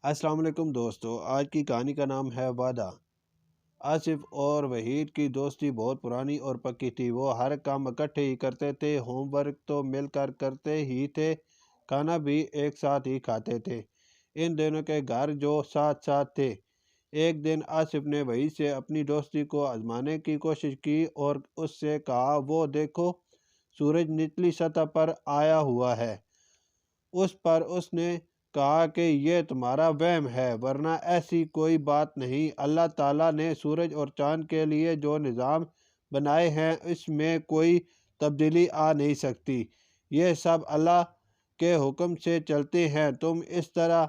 السلام علیکم دوستو، آج کی کہانی کا نام ہے وعدہ۔ آصف اور وحید کی دوستی بہت پرانی اور پکی تھی۔ وہ ہر کام اکٹھے ہی کرتے تھے، ہوم ورک تو مل کر کرتے ہی تھے، کھانا بھی ایک ساتھ ہی کھاتے تھے۔ ان دونوں کے گھر جو ساتھ ساتھ تھے۔ ایک دن آصف نے وحید سے اپنی دوستی کو آزمانے کی کوشش کی اور اس سے کہا، وہ دیکھو سورج نچلی سطح پر آیا ہوا ہے۔ اس پر اس نے کہا کہ یہ تمہارا وہم ہے، ورنہ ایسی کوئی بات نہیں۔ اللہ تعالیٰ نے سورج اور چاند کے لیے جو نظام بنائے ہیں اس میں کوئی تبدیلی آ نہیں سکتی، یہ سب اللہ کے حکم سے چلتے ہیں۔ تم اس طرح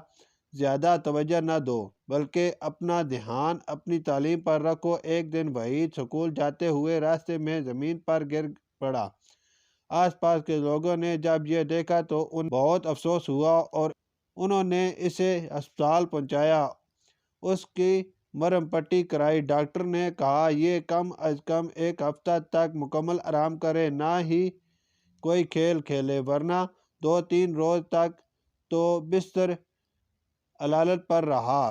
زیادہ توجہ نہ دو بلکہ اپنا دھیان اپنی تعلیم پر رکھو۔ ایک دن وحید اسکول جاتے ہوئے راستے میں زمین پر گر پڑا۔ آس پاس کے لوگوں نے جب یہ دیکھا تو انہیں بہت افسوس ہوا اور انہوں نے اسے ہسپتال پہنچایا، اس کی مرہم پٹی کرائی۔ ڈاکٹر نے کہا یہ کم از کم ایک ہفتہ تک مکمل آرام کرے، نہ ہی کوئی کھیل کھیلے، ورنہ 2-3 روز تک تو بستر علالت پر رہا۔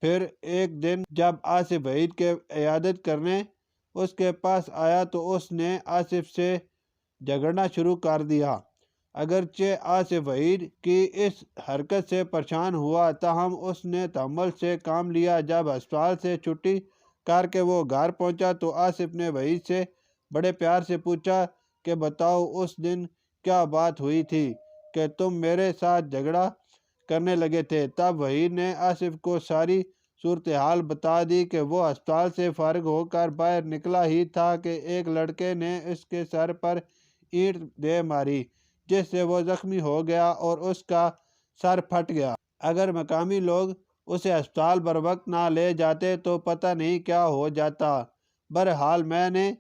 پھر ایک دن جب آصف وحید کے عیادت کرنے اس کے پاس آیا تو اس نے آصف سے جھگڑنا شروع کر دیا۔ اگرچہ آصف وحید کی اس حرکت سے پریشان ہوا، تاہم اس نے تحمل سے کام لیا۔ جب ہسپتال سے چھٹی کر کے وہ گھر پہنچا تو آصف نے وحید سے بڑے پیار سے پوچھا کہ بتاؤ اس دن کیا بات ہوئی تھی کہ تم میرے ساتھ جھگڑا کرنے لگے تھے۔ تب وحید نے آصف کو ساری صورتحال بتا دی کہ وہ ہسپتال سے فارغ ہو کر باہر نکلا ہی تھا کہ ایک لڑکے نے اس کے سر پر اینٹ دے ماری، جس سے وہ زخمی ہو گیا اور اس کا سر پھٹ گیا۔ اگر مقامی لوگ اسے ہسپتال بر وقت نہ لے جاتے تو پتہ نہیں کیا ہو جاتا۔ بہرحال میں نے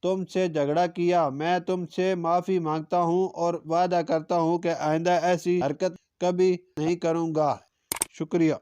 تم سے جھگڑا کیا، میں تم سے معافی مانگتا ہوں اور وعدہ کرتا ہوں کہ آئندہ ایسی حرکت کبھی نہیں کروں گا۔ شکریہ۔